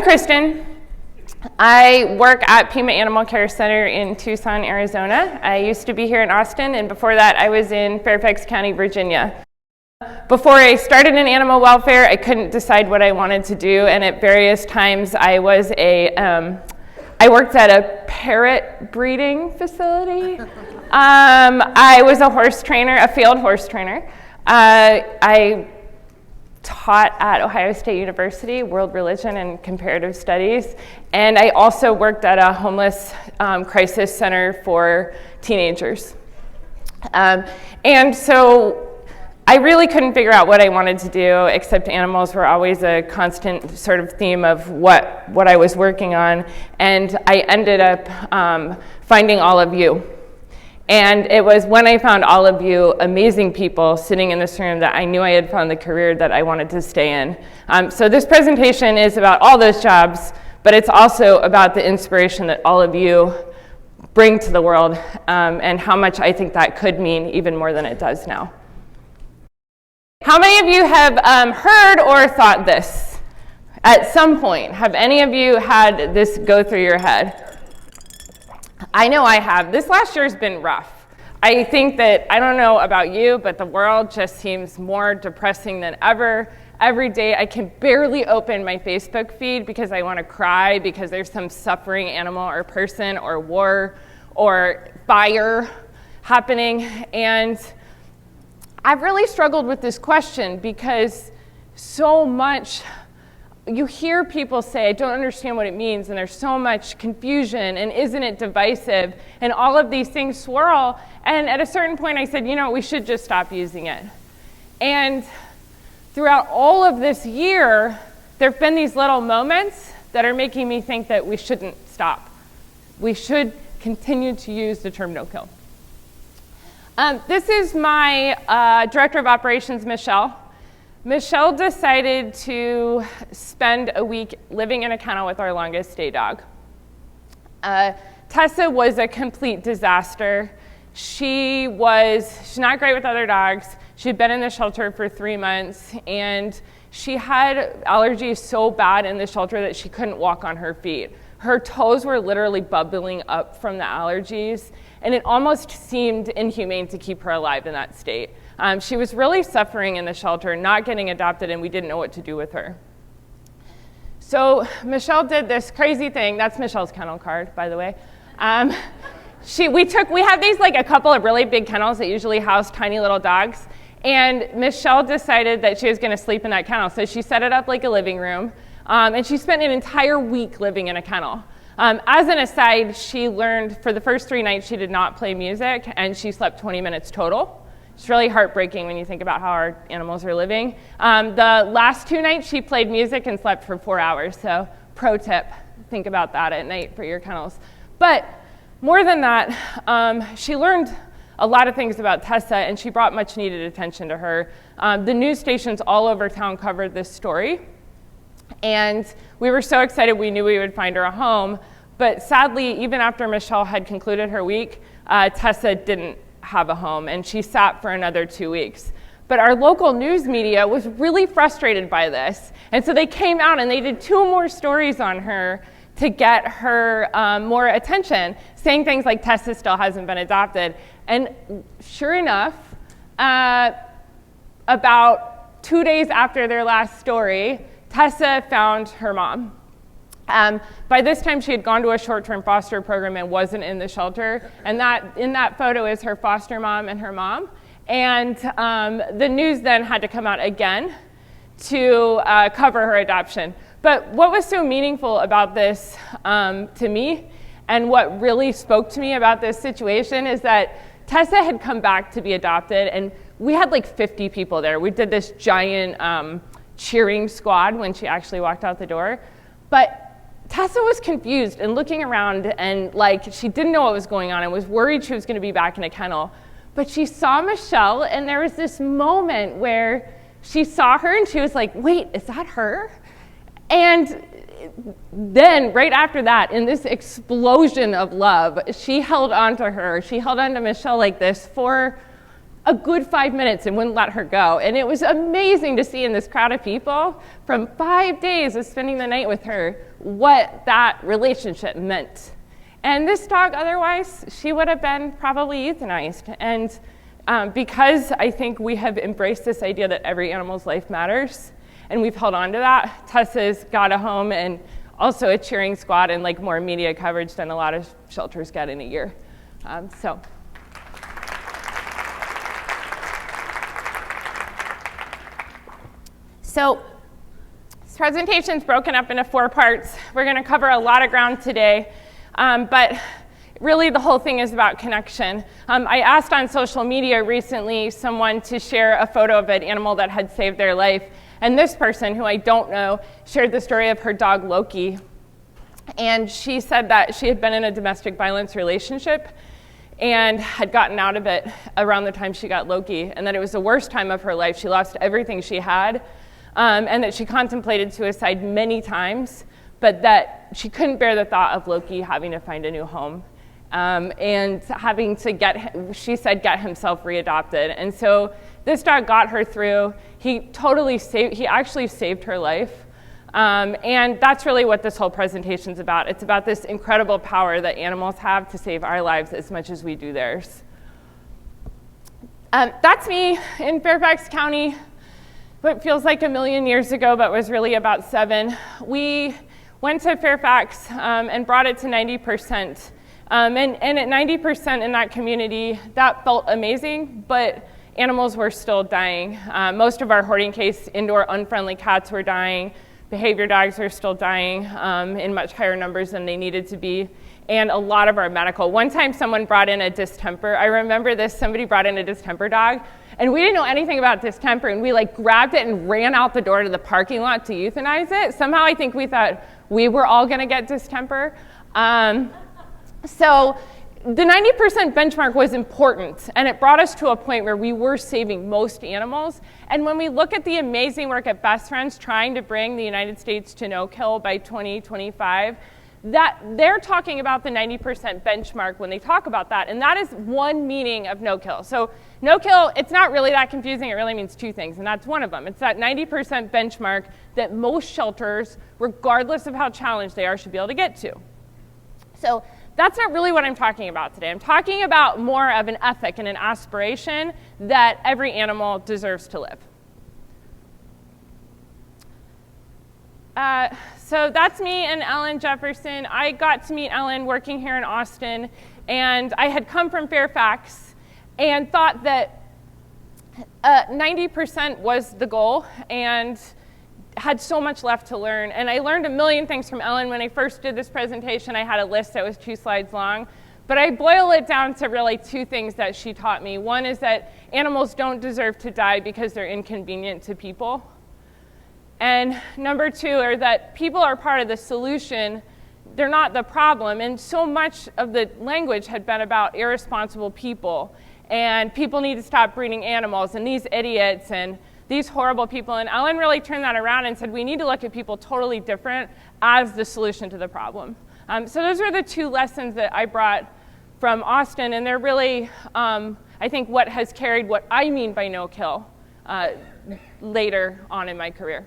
I'm Kristen. I work at Pima Animal Care Center in Tucson, Arizona. I used to be here in Austin, and before that I was in Fairfax County, Virginia. Before I started in animal welfare, I couldn't decide what I wanted to do, and at various times I worked at a parrot breeding facility. I was a horse trainer, a field horse trainer. I taught at Ohio State University, World Religion and Comparative Studies, and I also worked at a homeless crisis center for teenagers. And so I really couldn't figure out what I wanted to do, except animals were always a constant sort of theme of what I was working on, and I ended up finding all of you. And it was when I found all of you amazing people sitting in this room that I knew I had found the career that I wanted to stay in. So this presentation is about all those jobs, but it's also about the inspiration that all of you bring to the world, and how much I think that could mean even more than it does now. How many of you have heard or thought this at some point? Have any of you had this go through your head? I know I have. This last year's been rough. I think that, I don't know about you, but the world just seems more depressing than ever. Every day I can barely open my Facebook feed because I want to cry because there's some suffering animal or person or war or fire happening. And I've really struggled with this question because so much, you hear people say, I don't understand what it means, and there's so much confusion, and isn't it divisive, and all of these things swirl, and at a certain point I said, you know, we should just stop using it. And throughout all of this year, there have been these little moments that are making me think that we shouldn't stop. We should continue to use the term no kill. This is my Director of Operations, Michelle. Michelle decided to spend a week living in a kennel with our longest stay dog. Tessa was a complete disaster. She's not great with other dogs. She'd been in the shelter for 3 months, and she had allergies so bad in the shelter that she couldn't walk on her feet. Her toes were literally bubbling up from the allergies, and it almost seemed inhumane to keep her alive in that state. She was really suffering in the shelter, not getting adopted, and we didn't know what to do with her. So Michelle did this crazy thing. That's Michelle's kennel card, by the way. We have these, like, a couple of really big kennels that usually house tiny little dogs, and Michelle decided that she was going to sleep in that kennel. So she set it up like a living room, and she spent an entire week living in a kennel. As an aside, she learned for the first 3 nights she did not play music, and she slept 20 minutes total. It's really heartbreaking when you think about how our animals are living. The last 2 nights she played music and slept for 4 hours, so pro tip, think about that at night for your kennels. But more than that, she learned a lot of things about Tessa, and she brought much needed attention to her. The news stations all over town covered this story, and we were so excited we knew we would find her a home. But sadly, even after Michelle had concluded her week, Tessa didn't have a home, and she sat for another 2 weeks. But our local news media was really frustrated by this, and so they came out and they did 2 more stories on her to get her more attention, saying things like Tessa still hasn't been adopted. And sure enough, about 2 days after their last story, Tessa found her mom. By this time, she had gone to a short-term foster program and wasn't in the shelter. And in that photo is her foster mom and her mom. And the news then had to come out again to cover her adoption. But what was so meaningful about this to me, and what really spoke to me about this situation, is that Tessa had come back to be adopted, and we had like 50 people there. We did this giant cheering squad when she actually walked out the door. But Tessa was confused and looking around, and like she didn't know what was going on and was worried she was going to be back in a kennel. But she saw Michelle, and there was this moment where she saw her and she was like, wait, is that her? And then right after that, in this explosion of love, she held on to her. She held on to Michelle like this for a good 5 minutes and wouldn't let her go. And it was amazing to see in this crowd of people from 5 days of spending the night with her, what that relationship meant. And this dog, otherwise, she would have been probably euthanized. And because I think we have embraced this idea that every animal's life matters, and we've held on to that, Tessa's got a home and also a cheering squad and like more media coverage than a lot of shelters get in a year. So this presentation's broken up into 4 parts. We're going to cover a lot of ground today, but really the whole thing is about connection. I asked on social media recently someone to share a photo of an animal that had saved their life, and this person, who I don't know, shared the story of her dog Loki. And she said that she had been in a domestic violence relationship and had gotten out of it around the time she got Loki, and that it was the worst time of her life. She lost everything she had, and that she contemplated suicide many times, but that she couldn't bear the thought of Loki having to find a new home and having to she said, get himself readopted. And so this dog got her through. He actually saved her life. And that's really what this whole presentation's about. It's about this incredible power that animals have to save our lives as much as we do theirs. That's me in Fairfax County, what feels like a million years ago, but was really about 7. We went to Fairfax and brought it to 90%. And at 90% in that community, that felt amazing, but animals were still dying. Most of our hoarding case indoor unfriendly cats were dying. Behavior dogs were still dying in much higher numbers than they needed to be. And a lot of our medical. One time someone brought in a distemper. I remember this, somebody brought in a distemper dog, and we didn't know anything about distemper, and we like grabbed it and ran out the door to the parking lot to euthanize it. Somehow I think we thought we were all gonna get distemper. So the 90% benchmark was important, and it brought us to a point where we were saving most animals. And when we look at the amazing work at Best Friends trying to bring the United States to no-kill by 2025, that they're talking about the 90% benchmark when they talk about that, and that is one meaning of no-kill. So no-kill, it's not really that confusing. It really means 2 things, and that's one of them. It's that 90% benchmark that most shelters, regardless of how challenged they are, should be able to get to. So that's not really what I'm talking about today. I'm talking about more of an ethic and an aspiration that every animal deserves to live. So that's me and Ellen Jefferson. I got to meet Ellen working here in Austin, and I had come from Fairfax and thought that 90% was the goal, and had so much left to learn. And I learned a million things from Ellen. When I first did this presentation, I had a list that was 2 slides long, but I boil it down to really 2 things that she taught me. One is that animals don't deserve to die because they're inconvenient to people. And number 2 are that people are part of the solution, they're not the problem. And so much of the language had been about irresponsible people, and people need to stop breeding animals, and these idiots, and these horrible people. And Ellen really turned that around and said, we need to look at people totally different as the solution to the problem. So those were the 2 lessons that I brought from Austin, and they're really, I think, what has carried what I mean by no-kill later on in my career.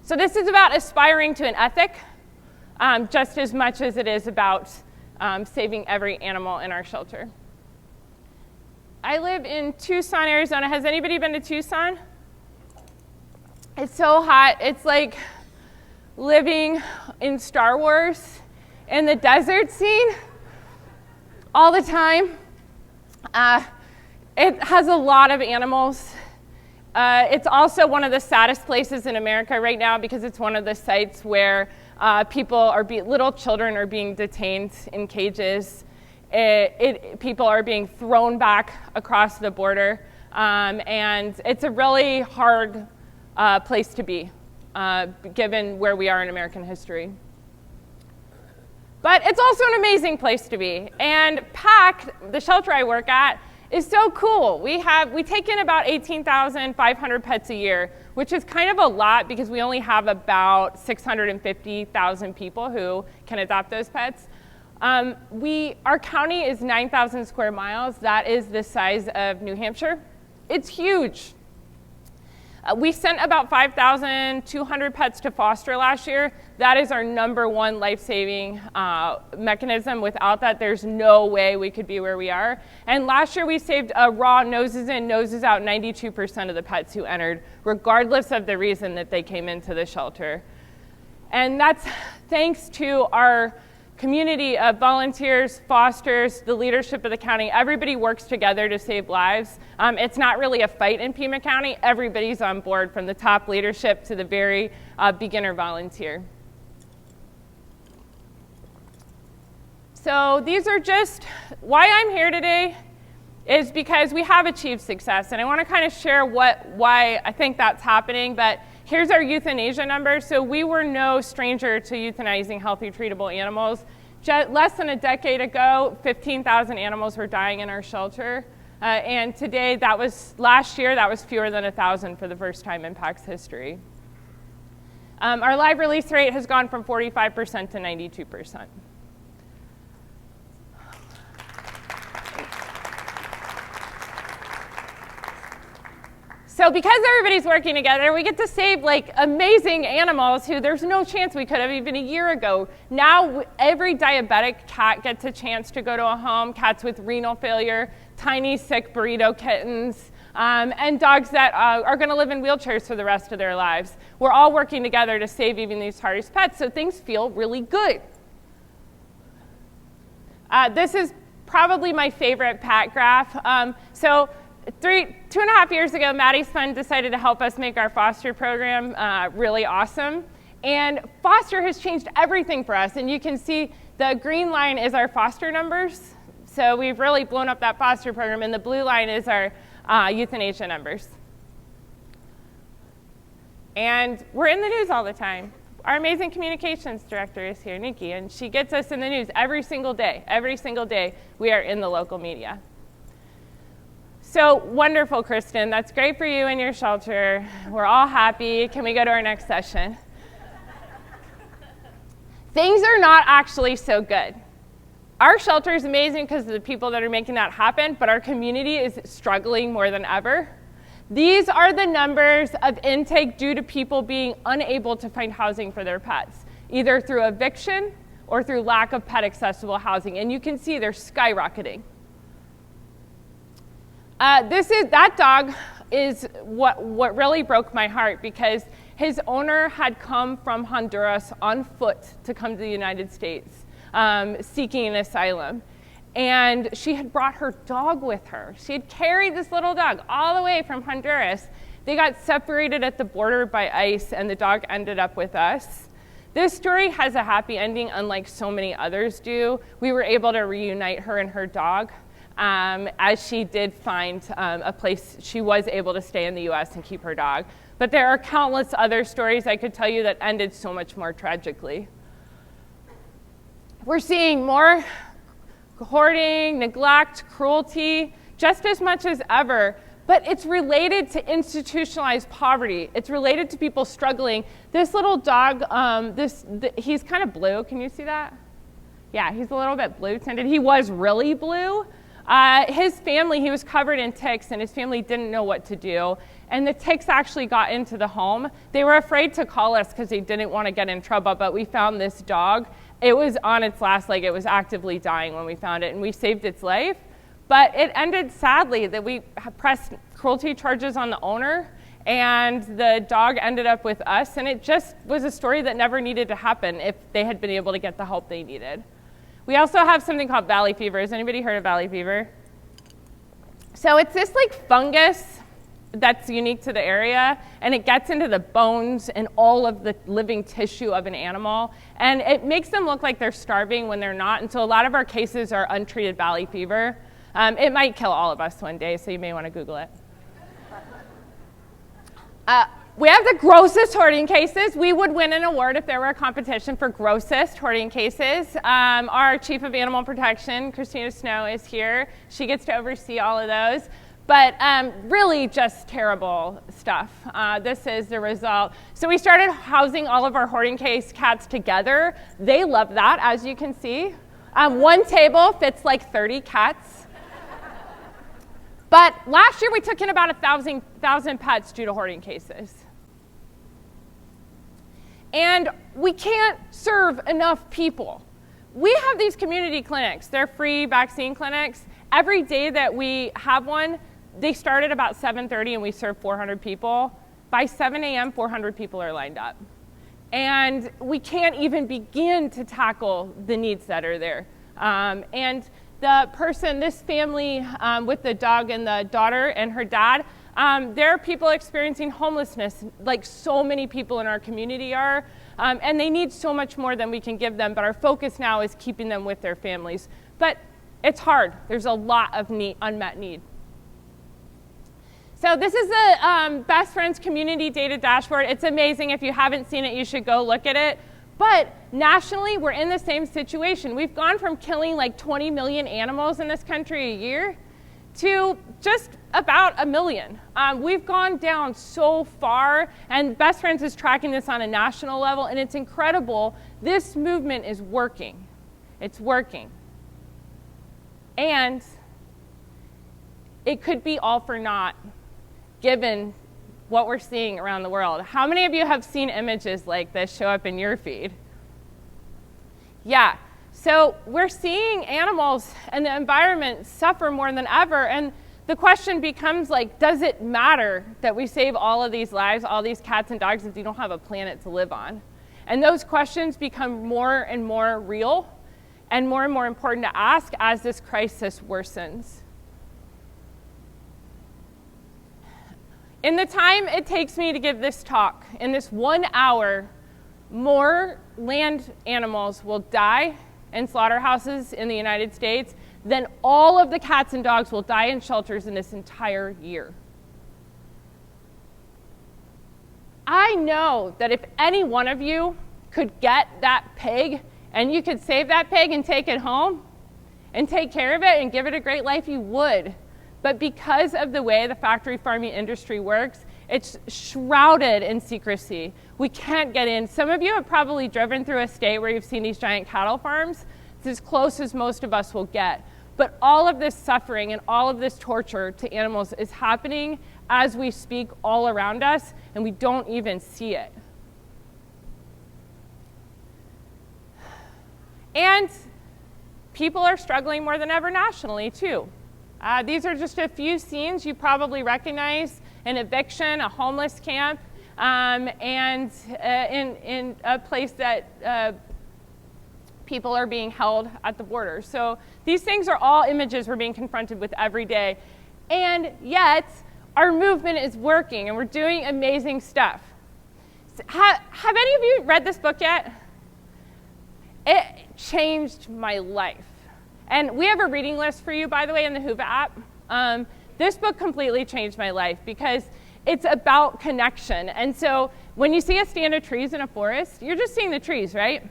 So this is about aspiring to an ethic, just as much as it is about saving every animal in our shelter. I live in Tucson, Arizona. Has anybody been to Tucson? It's so hot. It's like living in Star Wars in the desert scene all the time. It has a lot of animals. It's also one of the saddest places in America right now because it's one of the sites where little children are being detained in cages. People are being thrown back across the border, and it's a really hard place to be, given where we are in American history. But it's also an amazing place to be. And PAC, the shelter I work at, is so cool. We take in about 18,500 pets a year, which is kind of a lot because we only have about 650,000 people who can adopt those pets. Our county is 9,000 square miles. That is the size of New Hampshire. It's huge. We sent about 5,200 pets to foster last year. That is our #1 life-saving mechanism. Without that, there's no way we could be where we are. And last year, we saved a raw noses in, noses out 92% of the pets who entered, regardless of the reason that they came into the shelter. And that's thanks to our community of volunteers, fosters, the leadership of the county. Everybody works together to save lives. It's not really a fight in Pima County. Everybody's on board, from the top leadership to the very beginner volunteer. So these are just why I'm here today, is because we have achieved success, and I want to kind of share why I think that's happening. But here's our euthanasia numbers. So we were no stranger to euthanizing healthy, treatable animals. Less than a decade ago, 15,000 animals were dying in our shelter. And today, last year, that was fewer than 1,000 for the first time in PAC's history. Our live release rate has gone from 45% to 92%. So because everybody's working together, we get to save like amazing animals who there's no chance we could have even a year ago. Now every diabetic cat gets a chance to go to a home, cats with renal failure, tiny sick burrito kittens, and dogs that are going to live in wheelchairs for the rest of their lives. We're all working together to save even these hardest pets, so things feel really good. This is probably my favorite PAC graph. 2.5 years ago, Maddie's fund decided to help us make our foster program really awesome. And foster has changed everything for us. And you can see the green line is our foster numbers. So we've really blown up that foster program. And the blue line is our euthanasia numbers. And we're in the news all the time. Our amazing communications director is here, Nikki, and she gets us in the news every single day. Every single day we are in the local media. So wonderful, Kristen. That's great for you and your shelter. We're all happy. Can we go to our next session? Things are not actually so good. Our shelter is amazing because of the people that are making that happen, but our community is struggling more than ever. These are the numbers of intake due to people being unable to find housing for their pets, either through eviction or through lack of pet accessible housing. And you can see they're skyrocketing. That dog is what really broke my heart, because his owner had come from Honduras on foot to come to the United States seeking an asylum. And she had brought her dog with her. She had carried this little dog all the way from Honduras. They got separated at the border by ice, and the dog ended up with us. This story has a happy ending, unlike so many others do. We were able to reunite her and her dog. As she did find a place she was able to stay in the US and keep her dog. But there are countless other stories I could tell you that ended so much more tragically. We're seeing more hoarding, neglect, cruelty, just as much as ever, but it's related to institutionalized poverty. It's related to people struggling. This little dog, he's kind of blue. Can you see that? Yeah, he's a little bit blue tinted. He was really blue. His family, he was covered in ticks, and his family didn't know what to do. And the ticks actually got into the home. They were afraid to call us because they didn't want to get in trouble, but we found this dog. It was on its last leg. It was actively dying when we found it, and we saved its life. But it ended sadly that we pressed cruelty charges on the owner, and the dog ended up with us. And it just was a story that never needed to happen if they had been able to get the help they needed. We also have something called valley fever. Has anybody heard of valley fever? So it's this like fungus that's unique to the area, and it gets into the bones and all of the living tissue of an animal, and it makes them look like they're starving when they're not. And so a lot of our cases are untreated valley fever. It might kill all of us one day, so you may want to Google it. We have the grossest hoarding cases. We would win an award if there were a competition for grossest hoarding cases. Our Chief of Animal Protection, Christina Snow, is here. She gets to oversee all of those. But really just terrible stuff. This is the result. So we started housing all of our hoarding case cats together. They love that, as you can see. One table fits like 30 cats. But last year we took in about 1,000 pets due to hoarding cases. And we can't serve enough people. We have these community clinics. They're free vaccine clinics. Every day that we have one, they start at about 7:30 and we serve 400 people. By 7 a.m., 400 people are lined up. And we can't even begin to tackle the needs that are there. And the person, this family with the dog and the daughter and her dad, there are people experiencing homelessness, like so many people in our community are, and they need so much more than we can give them, but our focus now is keeping them with their families. But it's hard. There's a lot of unmet need. So this is the Best Friends Community Data Dashboard. It's amazing. If you haven't seen it, you should go look at it. But nationally, we're in the same situation. We've gone from killing like 20 million animals in this country a year to just about 1 million. We've gone down so far, and Best Friends is tracking this on a national level, and it's incredible. This movement is working. It's working. And it could be all for naught, given what we're seeing around the world. How many of you have seen images like this show up in your feed? Yeah, so we're seeing animals and the environment suffer more than ever, and the question becomes like, does it matter that we save all of these lives, all these cats and dogs, if you don't have a planet to live on? And those questions become more and more real and more important to ask as this crisis worsens. In the time it takes me to give this talk, in this 1 hour, more land animals will die in slaughterhouses in the United States than all of the cats and dogs will die in shelters in this entire year. I know that if any one of you could get that pig and you could save that pig and take it home and take care of it and give it a great life, you would. But because of the way the factory farming industry works, it's shrouded in secrecy. We can't get in. Some of you have probably driven through a state where you've seen these giant cattle farms. It's as close as most of us will get. But all of this suffering and all of this torture to animals is happening as we speak all around us, and we don't even see it. And people are struggling more than ever nationally, too. These are just a few scenes you probably recognize: an eviction, a homeless camp, and in a place that people are being held at the border. So these things are all images we're being confronted with every day. And yet, our movement is working, and we're doing amazing stuff. Have any of you read this book yet? It changed my life. And we have a reading list for you, by the way, in the Whova app. This book completely changed my life because it's about connection. And so when you see a stand of trees in a forest, you're just seeing the trees, right?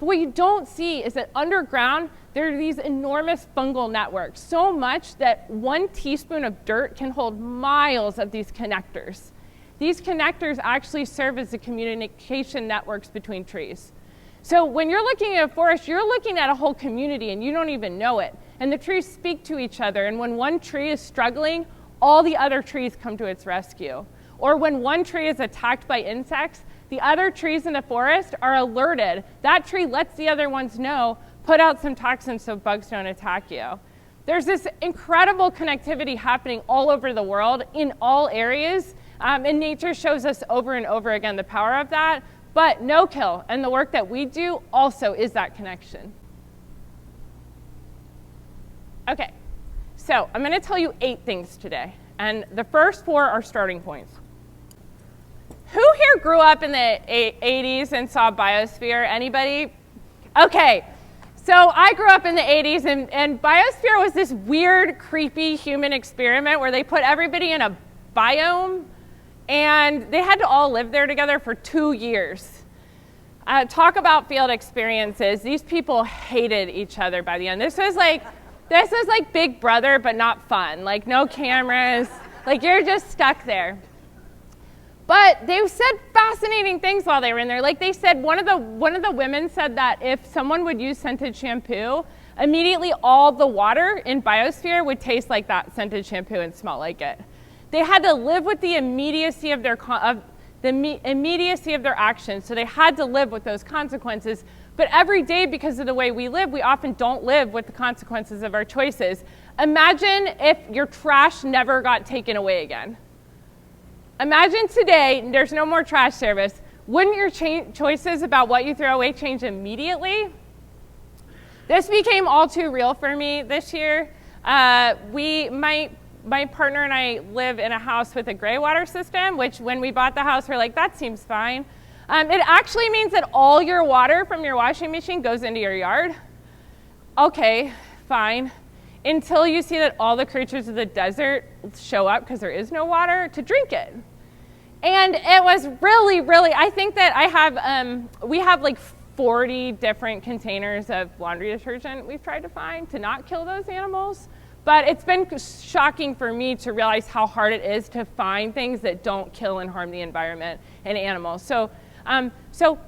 But what you don't see is that underground, there are these enormous fungal networks, so much that 1 teaspoon of dirt can hold miles of these connectors. These connectors actually serve as the communication networks between trees. So when you're looking at a forest, you're looking at a whole community and you don't even know it. And the trees speak to each other. And when one tree is struggling, all the other trees come to its rescue. Or when one tree is attacked by insects, the other trees in the forest are alerted. That tree lets the other ones know, put out some toxins so bugs don't attack you. There's this incredible connectivity happening all over the world in all areas. And nature shows us over and over again the power of that. But no-kill and the work that we do also is that connection. Okay, so I'm going to tell you 8 things today, and the first 4 are starting points. Who here grew up in the 80s and saw Biosphere? Anybody? Okay, so I grew up in the 80s, and Biosphere was this weird, creepy human experiment where they put everybody in a biome, and they had to all live there together for 2 years. Talk about field experiences. These people hated each other by the end. This was like Big Brother, but not fun. Like no cameras. Like you're just stuck there. But they said fascinating things while they were in there. Like they said, one of the women said that if someone would use scented shampoo, immediately all the water in Biosphere would taste like that scented shampoo and smell like it. They had to live with the immediacy of the immediacy of their actions. So they had to live with those consequences. But every day, because of the way we live, we often don't live with the consequences of our choices. Imagine if your trash never got taken away again. Imagine today, there's no more trash service. Wouldn't your choices about what you throw away change immediately? This became all too real for me this year. My partner and I live in a house with a gray water system, which when we bought the house, we're like, that seems fine. It actually means that all your water from your washing machine goes into your yard. Okay, fine. Until you see that all the creatures of the desert show up because there is no water to drink it. And it was really, really, I think that we have like 40 different containers of laundry detergent we've tried to find to not kill those animals. But it's been shocking for me to realize how hard it is to find things that don't kill and harm the environment and animals. So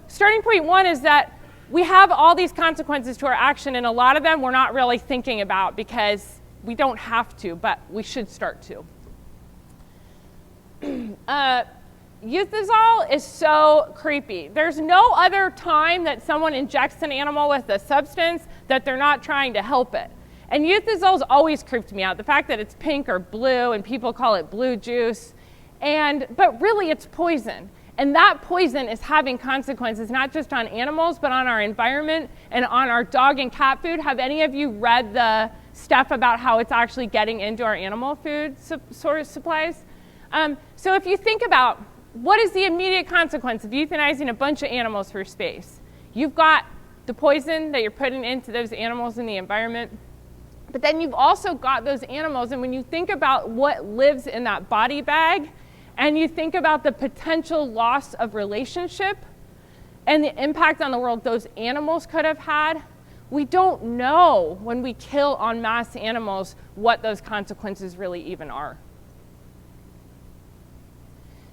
starting point one is that we have all these consequences to our action, and a lot of them we're not really thinking about because we don't have to, but we should start to. Euthanol is so creepy. There's no other time that someone injects an animal with a substance that they're not trying to help it. And euthanol's always creeped me out. The fact that it's pink or blue and people call it blue juice. But really it's poison. And that poison is having consequences not just on animals, but on our environment and on our dog and cat food. Have any of you read the stuff about how it's actually getting into our animal food supplies? So if you think about what is the immediate consequence of euthanizing a bunch of animals for space? You've got the poison that you're putting into those animals in the environment. But then you've also got those animals, and when you think about what lives in that body bag, and you think about the potential loss of relationship and the impact on the world those animals could have had, we don't know when we kill en masse animals what those consequences really even are.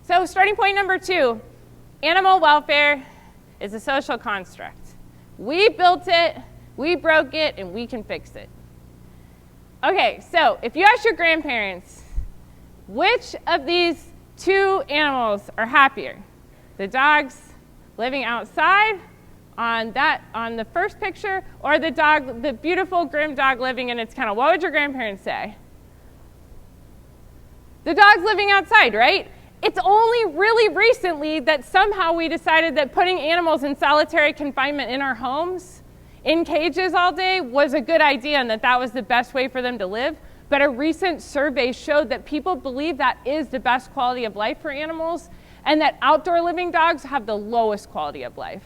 So starting point number 2, animal welfare is a social construct. We built it, we broke it, and we can fix it. Okay, so if you ask your grandparents, which of these 2 animals are happier? The dogs living outside on the first picture, or the beautiful grim dog living in its kennel? What would your grandparents say? The dog's living outside, right? It's only really recently that somehow we decided that putting animals in solitary confinement in our homes in cages all day was a good idea and that was the best way for them to live. But a recent survey showed that people believe that is the best quality of life for animals and that outdoor living dogs have the lowest quality of life.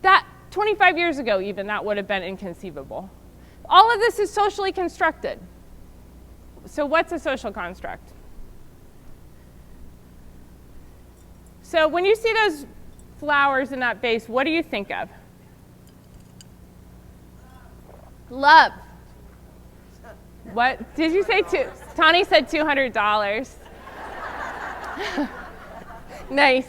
That 25 years ago even, that would have been inconceivable. All of this is socially constructed. So what's a social construct? So when you see those flowers in that vase, what do you think of? Love. What did you say? Tani said $200. Nice.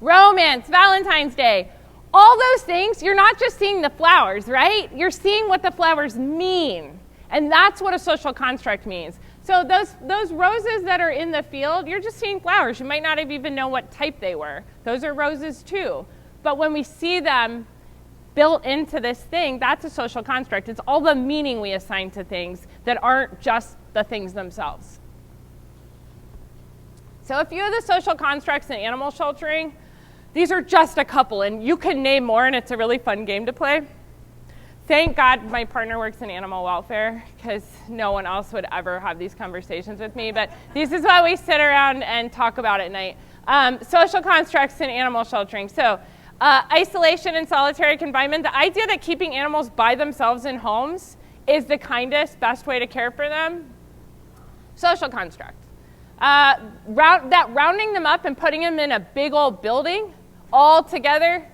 Romance, Valentine's Day. All those things, you're not just seeing the flowers, right? You're seeing what the flowers mean. And that's what a social construct means. So those roses that are in the field, you're just seeing flowers. You might not have even known what type they were. Those are roses too. But when we see them built into this thing, that's a social construct. It's all the meaning we assign to things that aren't just the things themselves. So a few of the social constructs in animal sheltering, these are just a couple, and you can name more, and it's a really fun game to play. Thank God my partner works in animal welfare, because no one else would ever have these conversations with me, but this is why we sit around and talk about it at night. Social constructs in animal sheltering. So isolation and solitary confinement, the idea that keeping animals by themselves in homes is the kindest, best way to care for them. Social construct. Rounding them up and putting them in a big old building all together,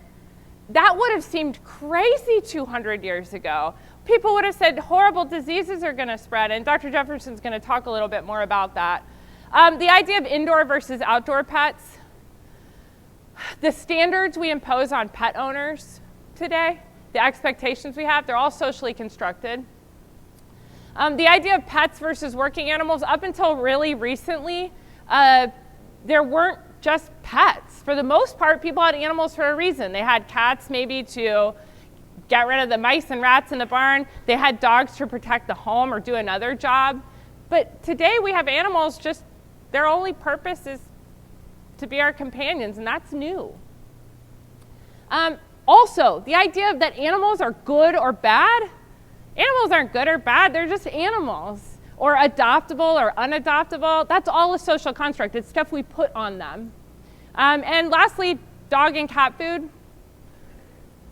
that would have seemed crazy 200 years ago. People would have said horrible diseases are going to spread, and Dr. Jefferson's going to talk a little bit more about that. The idea of indoor versus outdoor pets, the standards we impose on pet owners today, the expectations we have, they're all socially constructed. The idea of pets versus working animals, up until really recently, there weren't just pets. For the most part, people had animals for a reason. They had cats maybe to get rid of the mice and rats in the barn. They had dogs to protect the home or do another job. But today we have animals just, their only purpose is to be our companions, and that's new. Also, the idea that animals are good or bad, animals aren't good or bad, they're just animals. Or adoptable or unadoptable, that's all a social construct. It's stuff we put on them. And lastly, dog and cat food.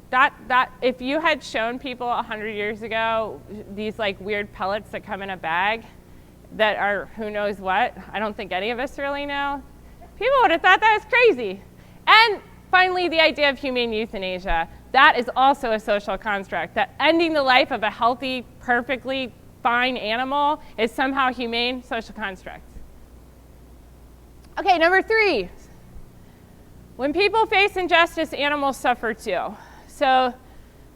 That if you had shown people 100 years ago these like weird pellets that come in a bag that are who knows what, I don't think any of us really know, people would have thought that was crazy. And finally, the idea of humane euthanasia. That is also a social construct, that ending the life of a healthy, perfectly fine animal is somehow humane, social construct. Okay, number 3. When people face injustice, animals suffer too. So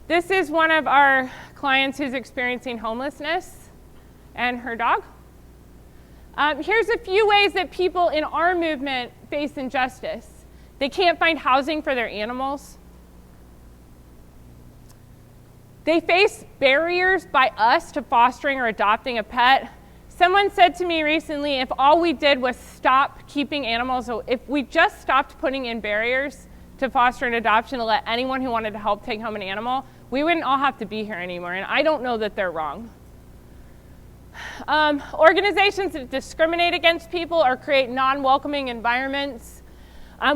this is one of our clients who's experiencing homelessness and her dog. Here's a few ways that people in our movement face injustice. They can't find housing for their animals. They face barriers by us to fostering or adopting a pet. Someone said to me recently, if all we did was stop keeping animals, so if we just stopped putting in barriers to foster and adoption to let anyone who wanted to help take home an animal, we wouldn't all have to be here anymore. And I don't know that they're wrong. Organizations that discriminate against people or create non-welcoming environments.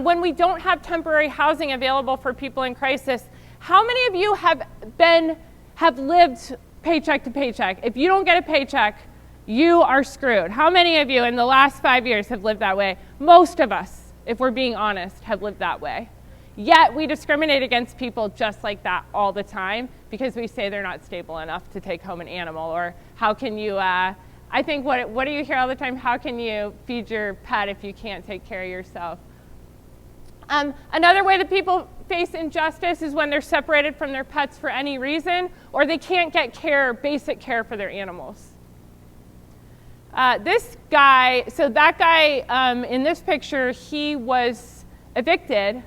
When we don't have temporary housing available for people in crisis, how many of you have lived paycheck to paycheck? If you don't get a paycheck, you are screwed. How many of you in the last 5 years have lived that way? Most of us, if we're being honest, have lived that way. Yet we discriminate against people just like that all the time because we say they're not stable enough to take home an animal, or how can you, I think what do you hear all the time? How can you feed your pet if you can't take care of yourself? Another way that people face injustice is when they're separated from their pets for any reason, or they can't get basic care for their animals. This guy, so that guy in this picture, he was evicted,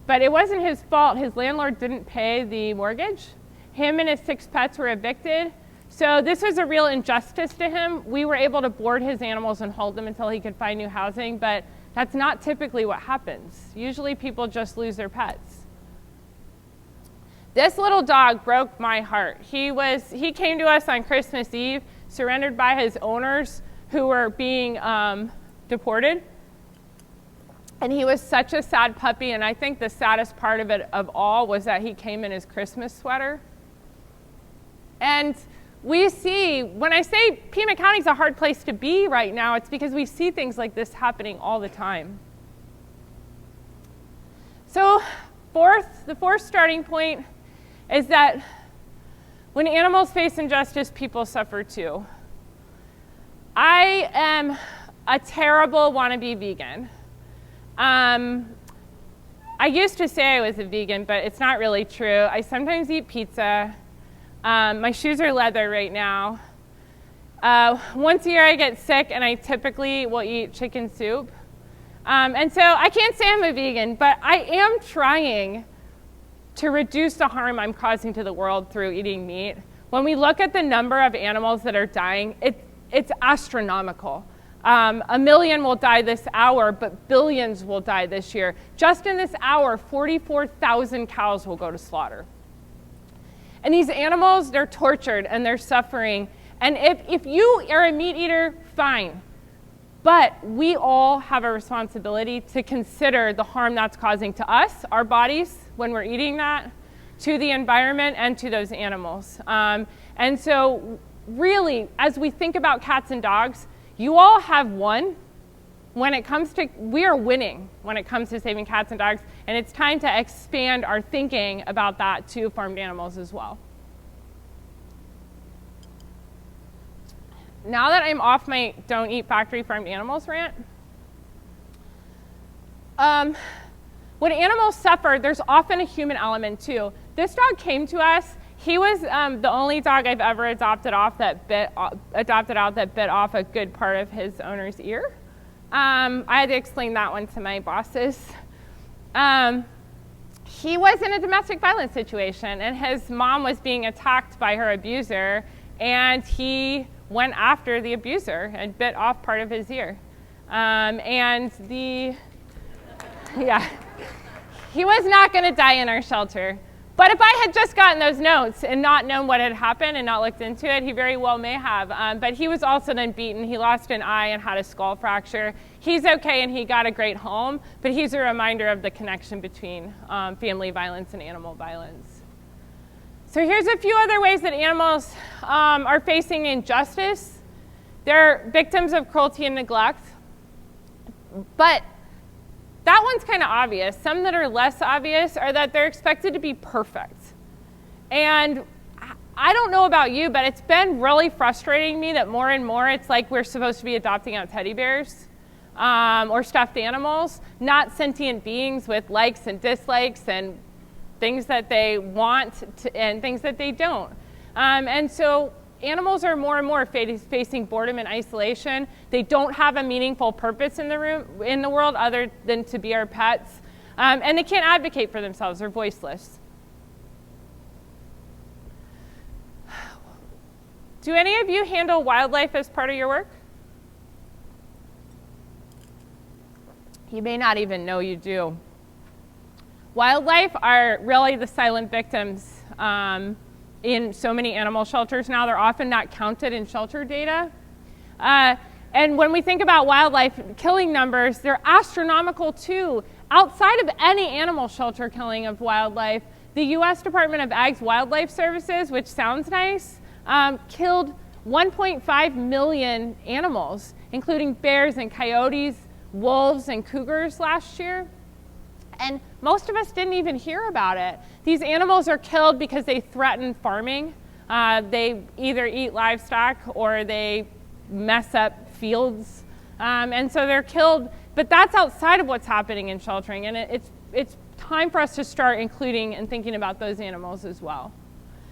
but it wasn't his fault. His landlord didn't pay the mortgage. Him and his 6 pets were evicted. So this was a real injustice to him. We were able to board his animals and hold them until he could find new housing, but that's not typically what happens. Usually people just lose their pets. This little dog broke my heart. He came to us on Christmas Eve, surrendered by his owners who were being deported. And he was such a sad puppy, and I think the saddest part of it of all was that he came in his Christmas sweater. And we see, when I say Pima County is a hard place to be right now, it's because we see things like this happening all the time. So the fourth starting point is that when animals face injustice, people suffer too. I am a terrible wannabe vegan. I used to say I was a vegan, but it's not really true. I sometimes eat pizza. My shoes are leather right now. Once a year I get sick and I typically will eat chicken soup. And so I can't say I'm a vegan, but I am trying to reduce the harm I'm causing to the world through eating meat. When we look at the number of animals that are dying, it's astronomical. 1 million will die this hour, but billions will die this year. Just in this hour, 44,000 cows will go to slaughter. And these animals, they're tortured and they're suffering. And if you are a meat eater, fine. But we all have a responsibility to consider the harm that's causing to us, our bodies, when we're eating that, to the environment, and to those animals. And so really, as we think about cats and dogs, you all have won. We are winning when it comes to saving cats and dogs, and it's time to expand our thinking about that to farmed animals as well. Now that I'm off my don't eat factory farmed animals rant, when animals suffer, there's often a human element too. This dog came to us. He was the only dog I've ever adopted out that bit off a good part of his owner's ear. I had to explain that one to my bosses. He was in a domestic violence situation, and his mom was being attacked by her abuser, and he went after the abuser and bit off part of his ear. He was not going to die in our shelter. But if I had just gotten those notes and not known what had happened and not looked into it, he very well may have. But he was also then beaten. He lost an eye and had a skull fracture. He's okay, and he got a great home, but he's a reminder of the connection between family violence and animal violence. So here's a few other ways that animals are facing injustice. They're victims of cruelty and neglect. But that one's kind of obvious. Some that are less obvious are that they're expected to be perfect. And I don't know about you, but it's been really frustrating me that more and more it's like we're supposed to be adopting out teddy bears or stuffed animals, not sentient beings with likes and dislikes and things that they want and things that they don't. And so animals are more and more facing boredom and isolation. They don't have a meaningful purpose in the world other than to be our pets. And they can't advocate for themselves. They're voiceless. Do any of you handle wildlife as part of your work? You may not even know you do. Wildlife are really the silent victims in so many animal shelters now. They're often not counted in shelter data. And when we think about wildlife killing numbers, they're astronomical too. Outside of any animal shelter killing of wildlife, the U.S. Department of Ag's Wildlife Services, which sounds nice, killed 1.5 million animals, including bears and coyotes, wolves and cougars last year. And most of us didn't even hear about it. These animals are killed because they threaten farming. They either eat livestock or they mess up fields. And so they're killed, but that's outside of what's happening in sheltering. And it's time for us to start including and thinking about those animals as well.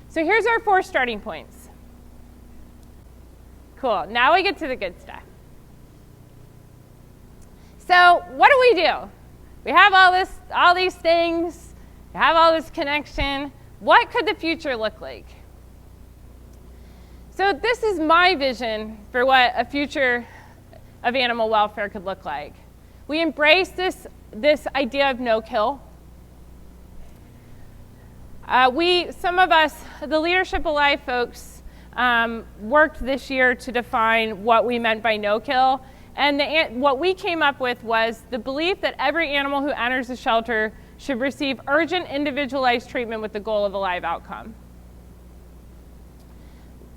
So here's our 4 starting points. Cool, now we get to the good stuff. So what do? We have all these things, we have all this connection. What could the future look like? So this is my vision for what a future of animal welfare could look like. We embrace this idea of no-kill. Some of us, the Leadership Alive folks, worked this year to define what we meant by no-kill. And what we came up with was the belief that every animal who enters the shelter should receive urgent, individualized treatment with the goal of a live outcome.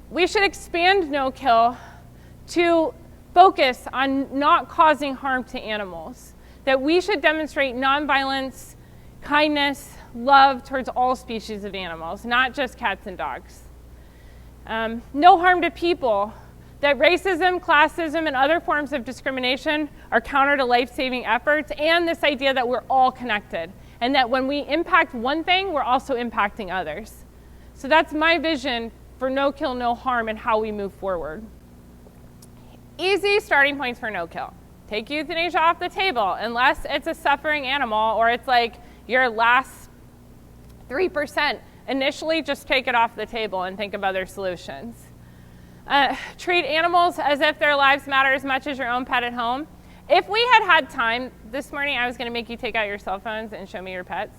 We should expand no-kill to focus on not causing harm to animals, that we should demonstrate nonviolence, kindness, love towards all species of animals, not just cats and dogs. No harm to people, that racism, classism, and other forms of discrimination are counter to life-saving efforts, and this idea that we're all connected, and that when we impact one thing, we're also impacting others. So that's my vision for no kill, no harm, and how we move forward. Easy starting points for no kill. Take euthanasia off the table, unless it's a suffering animal or it's like your last 3%. Initially, just take it off the table and think of other solutions. Treat animals as if their lives matter as much as your own pet at home. If we had time this morning, I was going to make you take out your cell phones and show me your pets.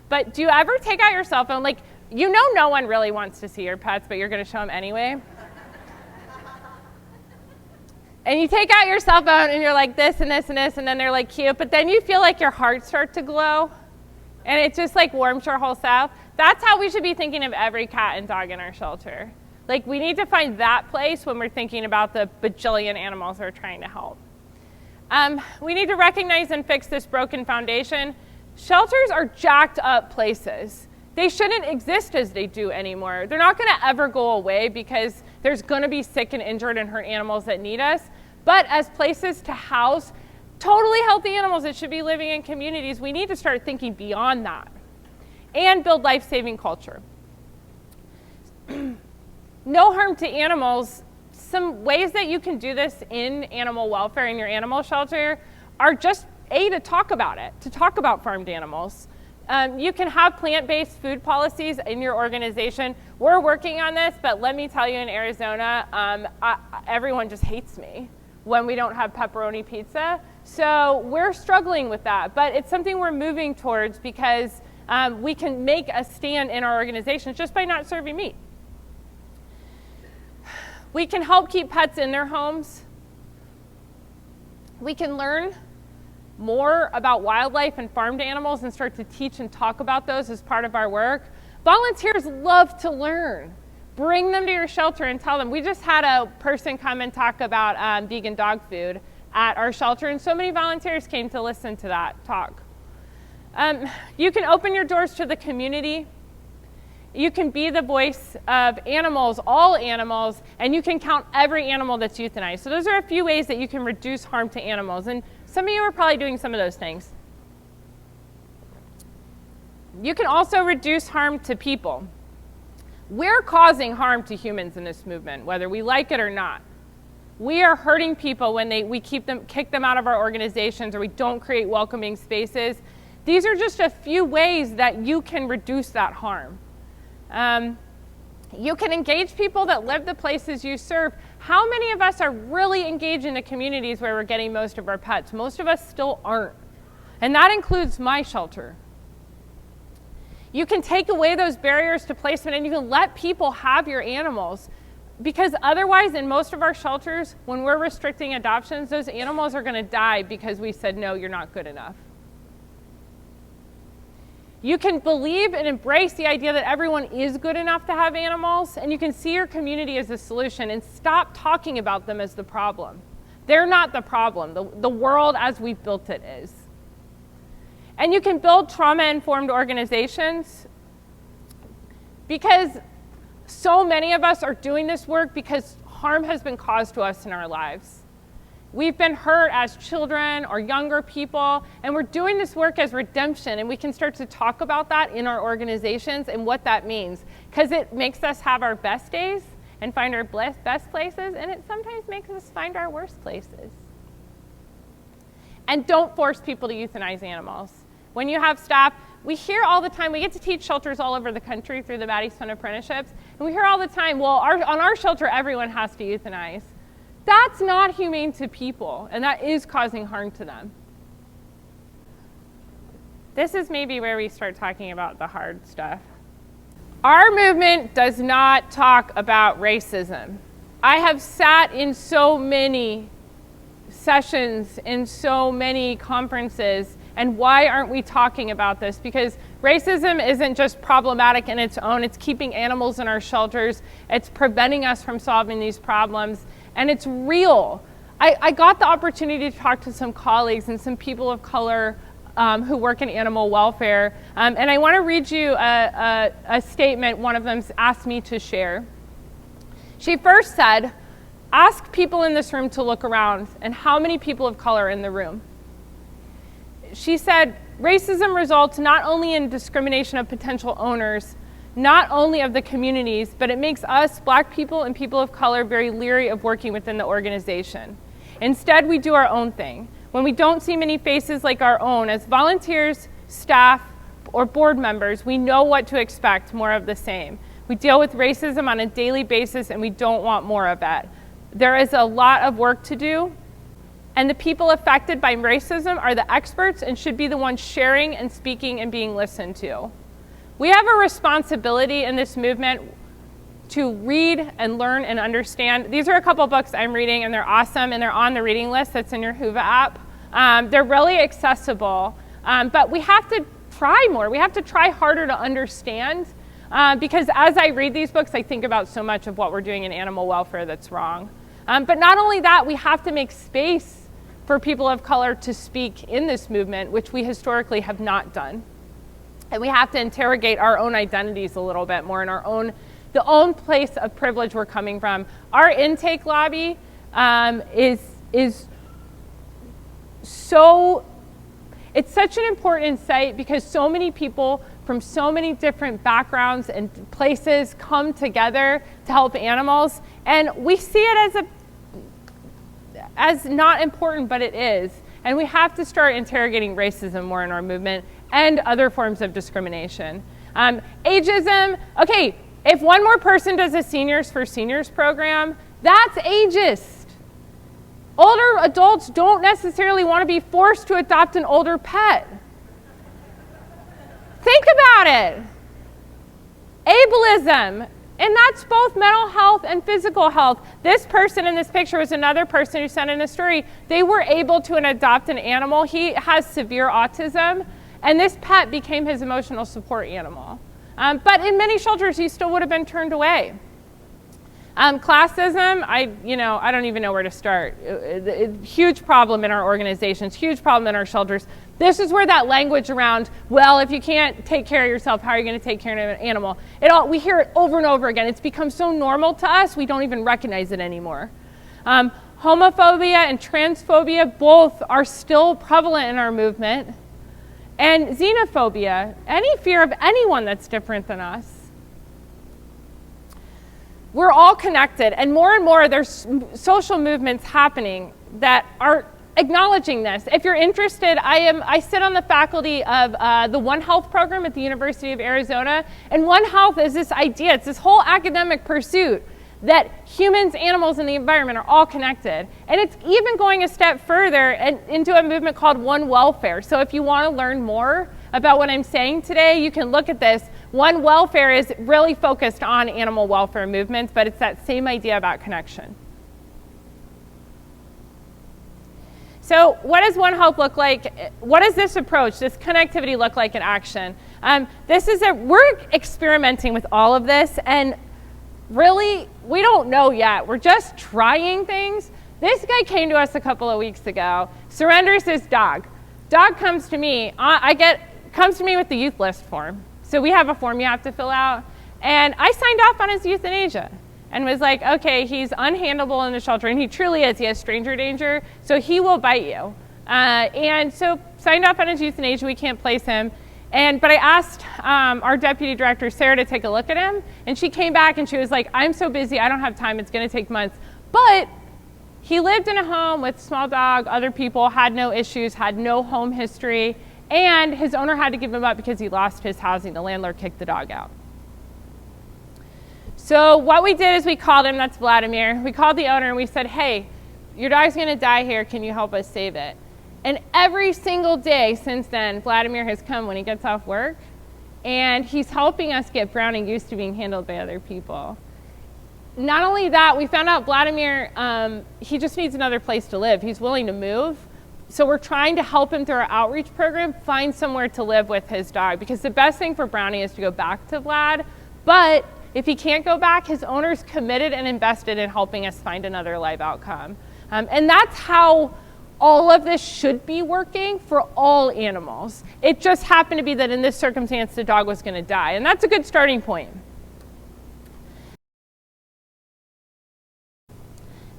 But do you ever take out your cell phone? Like, you know no one really wants to see your pets, but you're going to show them anyway. And you take out your cell phone and you're like this and this and this, and then they're like cute, but then you feel like your heart start to glow and it just like warms your whole self. That's how we should be thinking of every cat and dog in our shelter. Like, we need to find that place when we're thinking about the bajillion animals we're trying to help. We need to recognize and fix this broken foundation. Shelters are jacked up places. They shouldn't exist as they do anymore. They're not going to ever go away because there's going to be sick and injured and hurt animals that need us. But as places to house totally healthy animals that should be living in communities, we need to start thinking beyond that and build life-saving culture. no harm to animals. Some ways that you can do this in animal welfare in your animal shelter are just to talk about it, to talk about farmed animals. You can have plant-based food policies in your organization. We're working on this, but let me tell you, in Arizona, everyone just hates me when we don't have pepperoni pizza. So we're struggling with that, but it's something we're moving towards because we can make a stand in our organizations just by not serving meat. We can help keep pets in their homes. We can learn more about wildlife and farmed animals and start to teach and talk about those as part of our work. Volunteers love to learn. Bring them to your shelter and tell them. We just had a person come and talk about vegan dog food at our shelter, and so many volunteers came to listen to that talk. You can open your doors to the community. You can be the voice of animals, all animals, and you can count every animal that's euthanized. So those are a few ways that you can reduce harm to animals, and some of you are probably doing some of those things. You can also reduce harm to people. We're causing harm to humans in this movement, whether we like it or not. We are hurting people when we kick them out of our organizations, or we don't create welcoming spaces. These are just a few ways that you can reduce that harm. You can engage people that live the places you serve. How many of us are really engaged in the communities where we're getting most of our pets? Most of us still aren't. And that includes my shelter. You can take away those barriers to placement, and you can let people have your animals. Because otherwise, in most of our shelters, when we're restricting adoptions, those animals are going to die because we said, no, you're not good enough. You can believe and embrace the idea that everyone is good enough to have animals, and you can see your community as the solution and stop talking about them as the problem. They're not the problem. The world as we've built it is. And you can build trauma-informed organizations, because so many of us are doing this work because harm has been caused to us in our lives. We've been hurt as children or younger people, and we're doing this work as redemption, and we can start to talk about that in our organizations and what that means, because it makes us have our best days and find our best places, and it sometimes makes us find our worst places. And don't force people to euthanize animals. When you have staff, we hear all the time, we get to teach shelters all over the country through the Maddie Son apprenticeships, and we hear all the time, well, on our shelter, everyone has to euthanize. That's not humane to people, and that is causing harm to them. This is maybe where we start talking about the hard stuff. Our movement does not talk about racism. I have sat in so many sessions, in so many conferences, and why aren't we talking about this? Because racism isn't just problematic in its own, it's keeping animals in our shelters, it's preventing us from solving these problems, and it's real. I got the opportunity to talk to some colleagues and some people of color who work in animal welfare, and I want to read you a statement one of them asked me to share. She first said, ask people in this room to look around, and how many people of color are in the room? She said, racism results not only in discrimination of potential owners, not only of the communities, but it makes us, Black people and people of color, very leery of working within the organization. Instead, we do our own thing. When we don't see many faces like our own, as volunteers, staff, or board members, we know what to expect, more of the same. We deal with racism on a daily basis, and we don't want more of it. There is a lot of work to do, and the people affected by racism are the experts and should be the ones sharing and speaking and being listened to. We have a responsibility in this movement to read and learn and understand. These are a couple books I'm reading, and they're awesome, and they're on the reading list that's in your Whova app. They're really accessible, but we have to try more. We have to try harder to understand, because as I read these books, I think about so much of what we're doing in animal welfare that's wrong. But not only that, we have to make space for people of color to speak in this movement, which we historically have not done. And we have to interrogate our own identities a little bit more, in the own place of privilege we're coming from. Our intake lobby is so, it's such an important site because so many people from so many different backgrounds and places come together to help animals, and we see it as not important, but it is. And we have to start interrogating racism more in our movement and other forms of discrimination. Ageism, okay, if one more person does a Seniors for Seniors program, that's ageist. Older adults don't necessarily want to be forced to adopt an older pet. Think about it. Ableism, and that's both mental health and physical health. This person in this picture was another person who sent in a story. They were able to adopt an animal. He has severe autism, and this pet became his emotional support animal. But in many shelters, he still would have been turned away. Classism, I don't even know where to start. Huge problem in our organizations, huge problem in our shelters. This is where that language around, well, if you can't take care of yourself, how are you going to take care of an animal? We hear it over and over again. It's become so normal to us, we don't even recognize it anymore. Homophobia and transphobia both are still prevalent in our movement. And xenophobia, any fear of anyone that's different than us. We're all connected, and more there's social movements happening that are acknowledging this. If you're interested, I sit on the faculty of the One Health program at the University of Arizona, and One Health is this idea, it's this whole academic pursuit that humans, animals, and the environment are all connected. And it's even going a step further and into a movement called One Welfare. So if you want to learn more about what I'm saying today, you can look at this. One Welfare is really focused on animal welfare movements, but it's that same idea about connection. So what does One Health look like? What does this approach, this connectivity look like in action? We're experimenting with all of this, and really, we don't know yet. We're just trying things. This guy came to us a couple of weeks ago, surrenders his dog. Dog comes to me, comes to me with the youth list form. So we have a form you have to fill out. And I signed off on his euthanasia and was like, okay, he's unhandleable in the shelter, and he truly is. He has stranger danger, so he will bite you. And so signed off on his euthanasia. We can't place him. But I asked our deputy director, Sarah, to take a look at him, and she came back and she was like, I'm so busy, I don't have time, it's gonna take months. But he lived in a home with small dog, other people, had no issues, had no home history, and his owner had to give him up because he lost his housing. The landlord kicked the dog out. So what we did is we called him, that's Vladimir. We called the owner and we said, hey, your dog's gonna die here, can you help us save it? And every single day since then, Vladimir has come when he gets off work, and he's helping us get Brownie used to being handled by other people. Not only that, we found out Vladimir, he just needs another place to live. He's willing to move. So we're trying to help him through our outreach program find somewhere to live with his dog, because the best thing for Brownie is to go back to Vlad. But if he can't go back, his owner's committed and invested in helping us find another live outcome. And that's how all of this should be working for all animals. It just happened to be that in this circumstance, the dog was going to die. And that's a good starting point.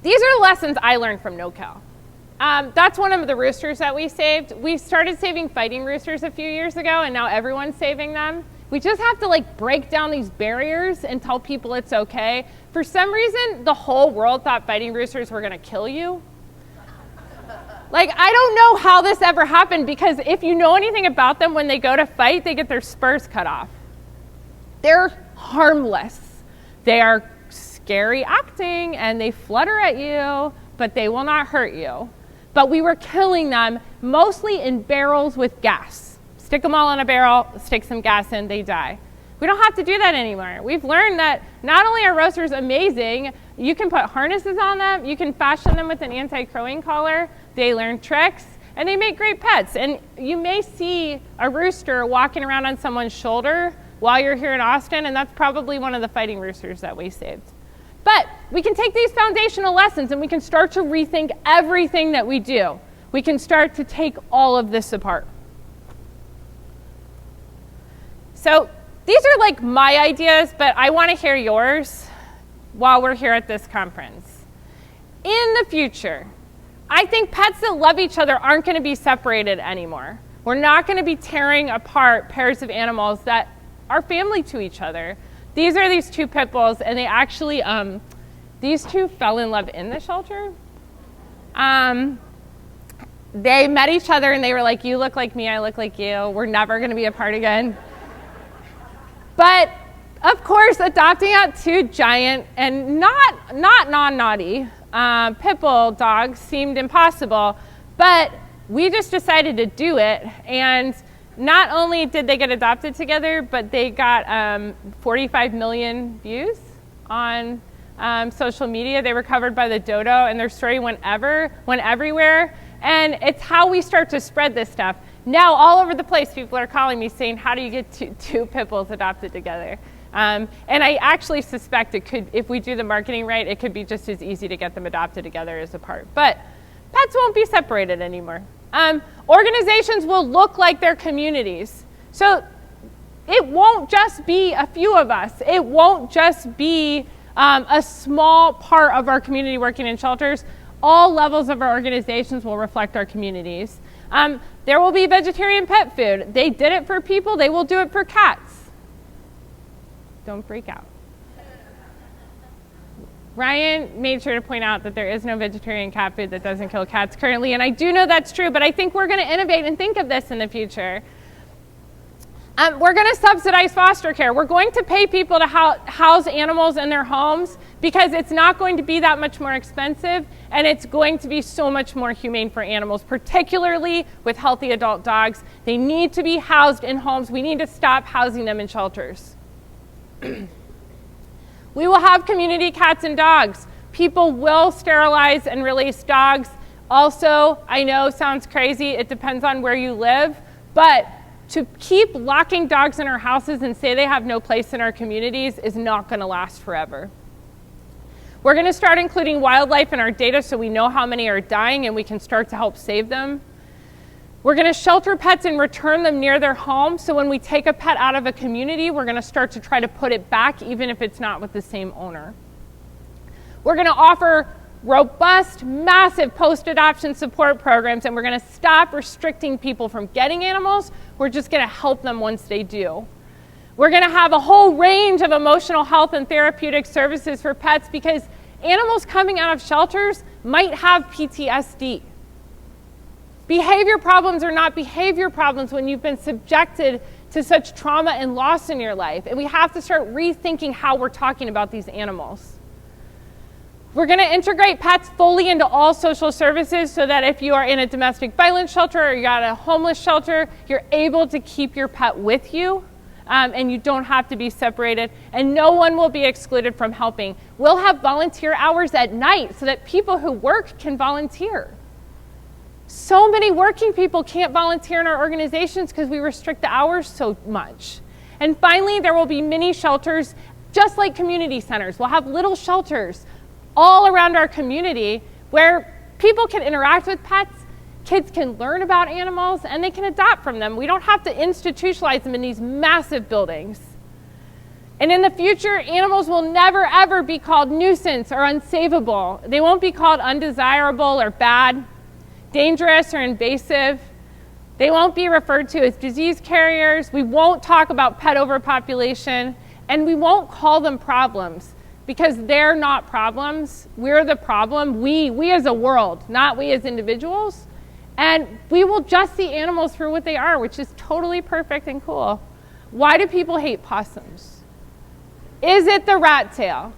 These are the lessons I learned from NoCal. That's one of the roosters that we saved. We started saving fighting roosters a few years ago, and now everyone's saving them. We just have to break down these barriers and tell people it's okay. For some reason, the whole world thought fighting roosters were going to kill you. I don't know how this ever happened, because if you know anything about them, when they go to fight, they get their spurs cut off. They're harmless. They are scary acting, and they flutter at you, but they will not hurt you. But we were killing them mostly in barrels with gas. Stick them all in a barrel, stick some gas in, they die. We don't have to do that anymore. We've learned that not only are roosters amazing, you can put harnesses on them, you can fashion them with an anti-crowing collar, they learn tricks, and they make great pets. And you may see a rooster walking around on someone's shoulder while you're here in Austin, and that's probably one of the fighting roosters that we saved. But we can take these foundational lessons and we can start to rethink everything that we do. We can start to take all of this apart. So these are my ideas, but I want to hear yours while we're here at this conference. In the future, I think pets that love each other aren't going to be separated anymore. We're not going to be tearing apart pairs of animals that are family to each other. These are these two pit bulls, and they actually, these two fell in love in the shelter. They met each other and they were like, you look like me, I look like you. We're never going to be apart again. But of course, adopting out two giant and not non-naughty pit bull dogs seemed impossible, but we just decided to do it. And not only did they get adopted together, but they got 45 million views on social media. They were covered by the Dodo, and their story went everywhere. And it's how we start to spread this stuff. Now, all over the place, people are calling me saying, how do you get two pit bulls adopted together? And I actually suspect it could, if we do the marketing right, it could be just as easy to get them adopted together as apart. But pets won't be separated anymore. Organizations will look like their communities. So it won't just be a few of us. It won't just be a small part of our community working in shelters. All levels of our organizations will reflect our communities. There will be vegetarian pet food. They did it for people, they will do it for cats. Don't freak out. Ryan made sure to point out that there is no vegetarian cat food that doesn't kill cats currently, and I do know that's true, but I think we're going to innovate and think of this in the future. We're going to subsidize foster care. We're going to pay people to house animals in their homes because it's not going to be that much more expensive, and it's going to be so much more humane for animals, particularly with healthy adult dogs. They need to be housed in homes. We need to stop housing them in shelters. We will have community cats and dogs. People will sterilize and release dogs. Also, I know sounds crazy, it depends on where you live, but to keep locking dogs in our houses and say they have no place in our communities is not going to last forever. We're going to start including wildlife in our data so we know how many are dying and we can start to help save them. We're going to shelter pets and return them near their home, so when we take a pet out of a community, we're going to start to try to put it back even if it's not with the same owner. We're going to offer robust, massive post-adoption support programs, and we're going to stop restricting people from getting animals. We're just going to help them once they do. We're going to have a whole range of emotional health and therapeutic services for pets because animals coming out of shelters might have PTSD. Behavior problems are not behavior problems when you've been subjected to such trauma and loss in your life, and we have to start rethinking how we're talking about these animals. We're going to integrate pets fully into all social services so that if you are in a domestic violence shelter or you're at a homeless shelter, you're able to keep your pet with you and you don't have to be separated, and no one will be excluded from helping. We'll have volunteer hours at night so that people who work can volunteer. So many working people can't volunteer in our organizations because we restrict the hours so much. And finally, there will be mini shelters just like community centers. We'll have little shelters all around our community where people can interact with pets, kids can learn about animals, and they can adopt from them. We don't have to institutionalize them in these massive buildings. And in the future, animals will never ever be called nuisance or unsavable. They won't be called undesirable or bad, dangerous or invasive. They won't be referred to as disease carriers. We won't talk about pet overpopulation, and we won't call them problems because they're not problems. We're the problem, we as a world, not we as individuals. And we will just see animals for what they are, which is totally perfect and cool. Why do people hate possums? Is it the rat tail?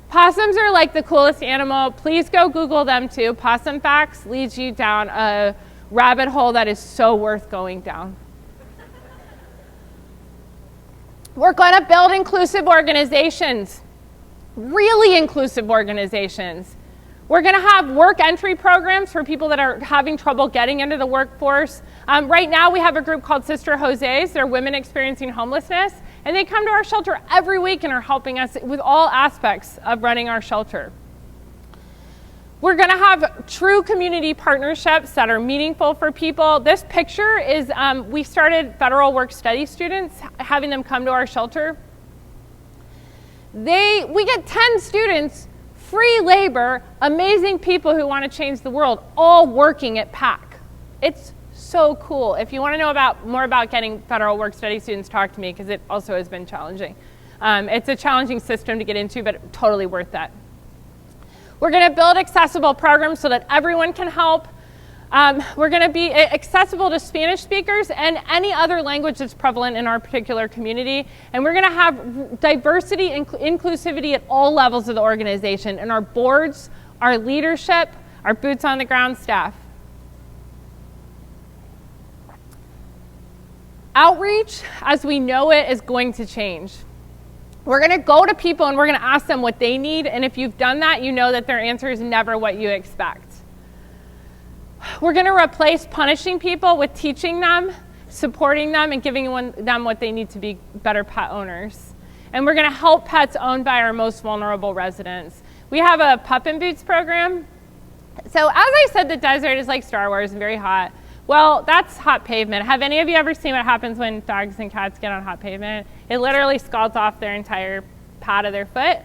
Possums are like the coolest animal. Please go Google them too. Possum Facts leads you down a rabbit hole that is so worth going down. We're going to build inclusive organizations, really inclusive organizations. We're going to have work entry programs for people that are having trouble getting into the workforce. Right now we have a group called Sister Jose's. They're women experiencing homelessness, and they come to our shelter every week and are helping us with all aspects of running our shelter. We're going to have true community partnerships that are meaningful for people. This picture is, we started federal work study students, having them come to our shelter. We get 10 students, free labor, amazing people who want to change the world, all working at PAC. It's so cool. If you want to know more about getting federal work study students, talk to me, because it also has been challenging. It's a challenging system to get into, but totally worth that. We're going to build accessible programs so that everyone can help. We're going to be accessible to Spanish speakers and any other language that's prevalent in our particular community. And we're going to have diversity and inclusivity at all levels of the organization, in our boards, our leadership, our boots on the ground staff. Outreach, as we know it, is going to change. We're going to go to people and we're going to ask them what they need. And if you've done that, you know that their answer is never what you expect. We're going to replace punishing people with teaching them, supporting them, and giving them what they need to be better pet owners. And we're going to help pets owned by our most vulnerable residents. We have a Pup in Boots program. So as I said, the desert is like Star Wars and very hot. Well, that's hot pavement. Have any of you ever seen what happens when dogs and cats get on hot pavement? It literally scalds off their entire pad of their foot.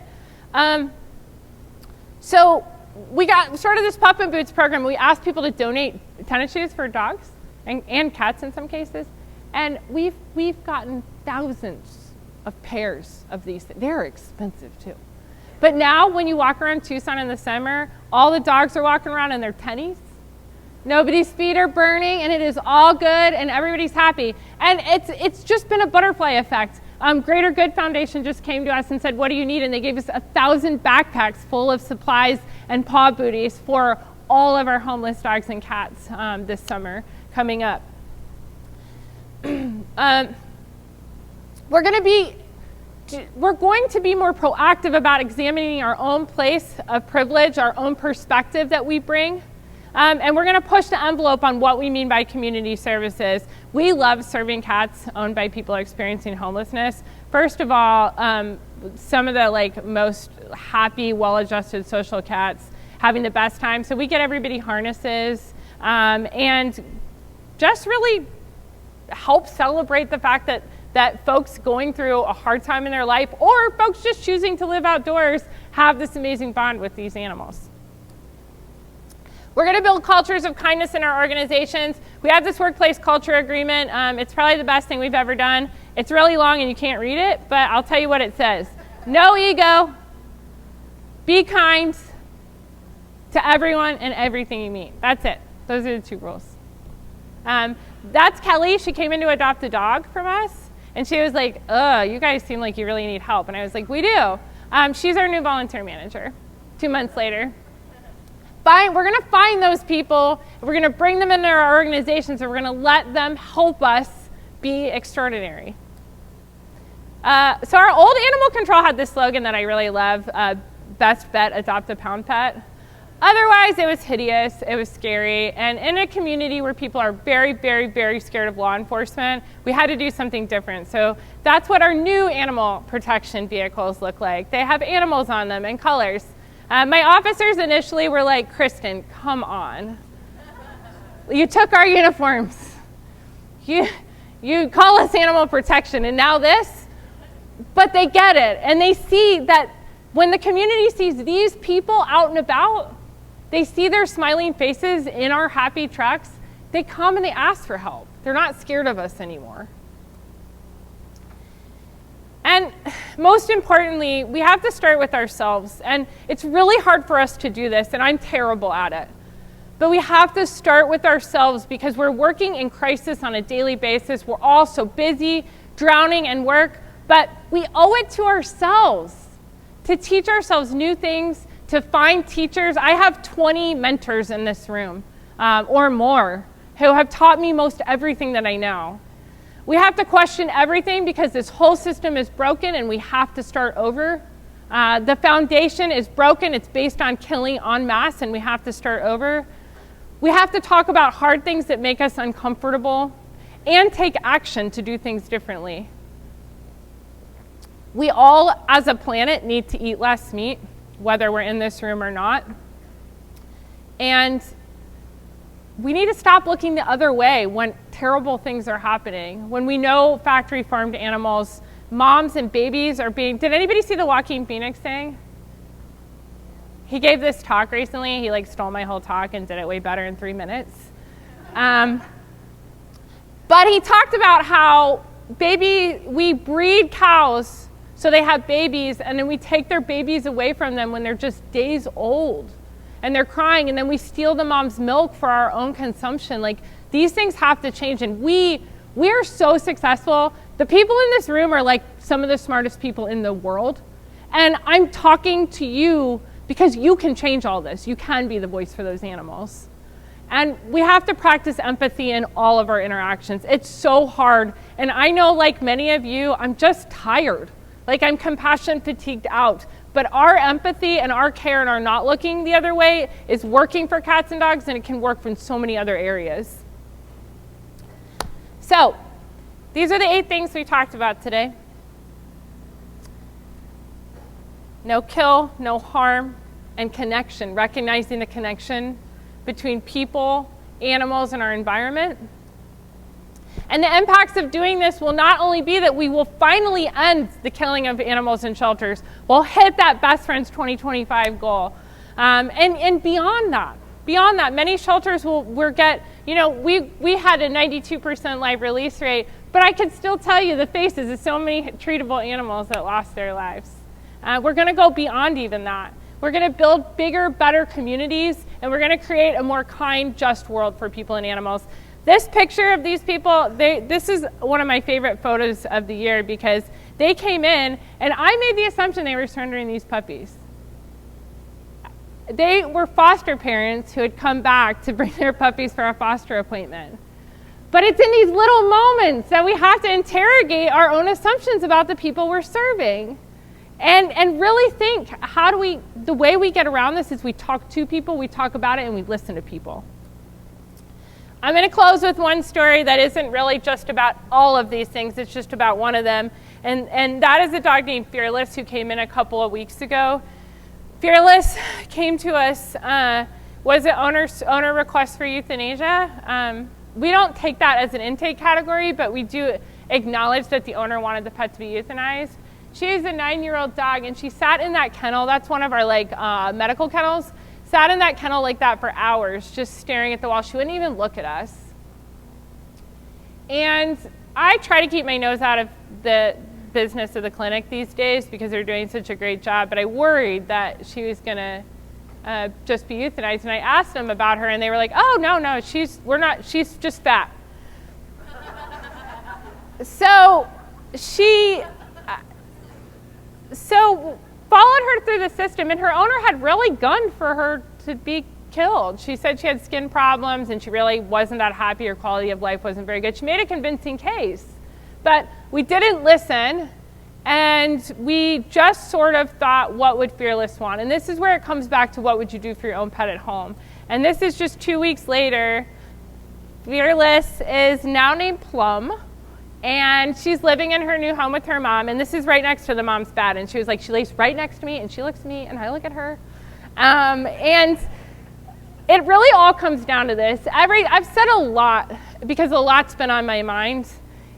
So we started this Pup in Boots program. We asked people to donate tennis shoes for dogs and cats in some cases. And we've gotten thousands of pairs of these. They're expensive too. But now when you walk around Tucson in the summer, all the dogs are walking around in their tennies. Nobody's feet are burning, and it is all good, and everybody's happy. And it's just been a butterfly effect. Greater Good Foundation just came to us and said, what do you need? And they gave us 1,000 backpacks full of supplies and paw booties for all of our homeless dogs and cats this summer coming up. We're going to be more proactive about examining our own place of privilege, our own perspective that we bring. And we're going to push the envelope on what we mean by community services. We love serving cats owned by people experiencing homelessness. First of all, some of the most happy, well-adjusted social cats having the best time. So we get everybody harnesses and just really help celebrate the fact that folks going through a hard time in their life, or folks just choosing to live outdoors, have this amazing bond with these animals. We're going to build cultures of kindness in our organizations. We have this workplace culture agreement. It's probably the best thing we've ever done. It's really long and you can't read it, but I'll tell you what it says. No ego. Be kind to everyone and everything you meet. That's it. Those are the 2 rules. That's Kelly. She came in to adopt a dog from us, and she was like, you guys seem like you really need help. And I was like, we do. She's our new volunteer manager. 2 months later. We're going to find those people, we're going to bring them into our organizations, and we're going to let them help us be extraordinary. So our old animal control had this slogan that I really love, best vet, adopt a pound pet. Otherwise, it was hideous, it was scary, and in a community where people are very, very, very scared of law enforcement, we had to do something different. So that's what our new animal protection vehicles look like. They have animals on them and colors. My officers initially were like, Kristen, come on. You took our uniforms. You call us animal protection, and now this? But they get it, and they see that when the community sees these people out and about, they see their smiling faces in our happy trucks, they come and they ask for help. They're not scared of us anymore. And most importantly, we have to start with ourselves. And it's really hard for us to do this, and I'm terrible at it. But we have to start with ourselves because we're working in crisis on a daily basis. We're all so busy, drowning in work, but we owe it to ourselves to teach ourselves new things, to find teachers. I have 20 mentors in this room, or more, who have taught me most everything that I know. We have to question everything because this whole system is broken and we have to start over. The foundation is broken. It's based on killing en masse, and we have to start over. We have to talk about hard things that make us uncomfortable and take action to do things differently. We all, as a planet, need to eat less meat, whether we're in this room or not. And we need to stop looking the other way when terrible things are happening. When we know factory farmed animals, moms and babies are being... Did anybody see the Joaquin Phoenix thing? He gave this talk recently. He stole my whole talk and did it way better in 3 minutes. But he talked about how we breed cows so they have babies, and then we take their babies away from them when they're just days old and they're crying, and then we steal the mom's milk for our own consumption. Like, these things have to change, and we're so successful. The people in this room are like some of the smartest people in the world, and I'm talking to you because you can change all this. You can be the voice for those animals. And we have to practice empathy in all of our interactions. It's so hard. And I know, like many of you, I'm just tired. Like, I'm compassion fatigued out. But our empathy and our care and our not looking the other way is working for cats and dogs, and it can work in so many other areas. So, these are the 8 things we talked about today. No kill, no harm, and connection. Recognizing the connection between people, animals, and our environment. And the impacts of doing this will not only be that we will finally end the killing of animals in shelters, we'll hit that Best Friends 2025 goal. And beyond that, many shelters will get, we had a 92% live release rate, but I can still tell you the faces of so many treatable animals that lost their lives. We're going to go beyond even that. We're going to build bigger, better communities, and we're going to create a more kind, just world for people and animals. This picture of these people, this is one of my favorite photos of the year, because they came in, and I made the assumption they were surrendering these puppies. They were foster parents who had come back to bring their puppies for a foster appointment. But it's in these little moments that we have to interrogate our own assumptions about the people we're serving. And really think, the way we get around this is we talk to people, we talk about it, and we listen to people. I'm going to close with one story that isn't really just about all of these things, it's just about one of them. And that is a dog named Fearless who came in a couple of weeks ago. Fearless came to us, was an owner request for euthanasia. We don't take that as an intake category, but we do acknowledge that the owner wanted the pet to be euthanized. She is a 9-year-old dog, and she sat in that kennel. That's one of our medical kennels. Sat in that kennel like that for hours, just staring at the wall. She wouldn't even look at us. And I try to keep my nose out of the business of the clinic these days because they're doing such a great job, but I worried that she was going to just be euthanized. And I asked them about her, and they were like, "Oh, no, she's just fat." So followed her through the system, and her owner had really gunned for her to be killed. She said she had skin problems, and she really wasn't that happy. Her quality of life wasn't very good. She made a convincing case, but we didn't listen, and we just sort of thought, what would Fearless want? And this is where it comes back to what would you do for your own pet at home? And this is just 2 weeks later. Fearless is now named Plum, and she's living in her new home with her mom, and this is right next to the mom's bed. And she was like, she lays right next to me, and she looks at me, and I look at her. And it really all comes down to this. I've said a lot, because a lot's been on my mind.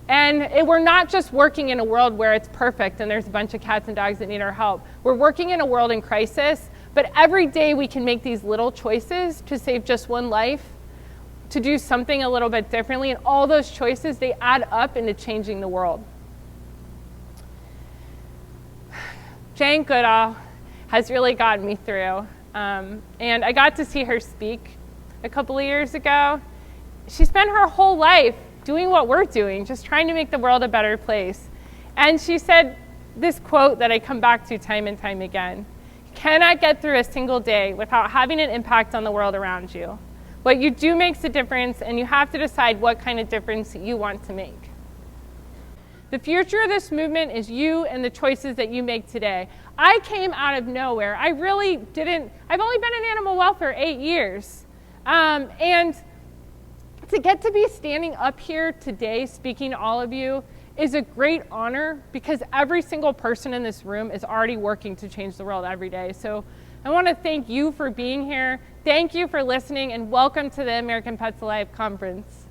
And we're not just working in a world where it's perfect and there's a bunch of cats and dogs that need our help. We're working in a world in crisis, but every day we can make these little choices to save just one life, to do something a little bit differently, and all those choices, they add up into changing the world. Jane Goodall has really gotten me through, and I got to see her speak a couple of years ago. She spent her whole life doing what we're doing, just trying to make the world a better place. And she said this quote that I come back to time and time again: "You cannot get through a single day without having an impact on the world around you. What you do makes a difference, and you have to decide what kind of difference you want to make." The future of this movement is you and the choices that you make today. I came out of nowhere. I've only been in animal welfare 8 years. And to get to be standing up here today speaking to all of you is a great honor, because every single person in this room is already working to change the world every day. So I want to thank you for being here. Thank you for listening, and welcome to the American Pets Alive Conference.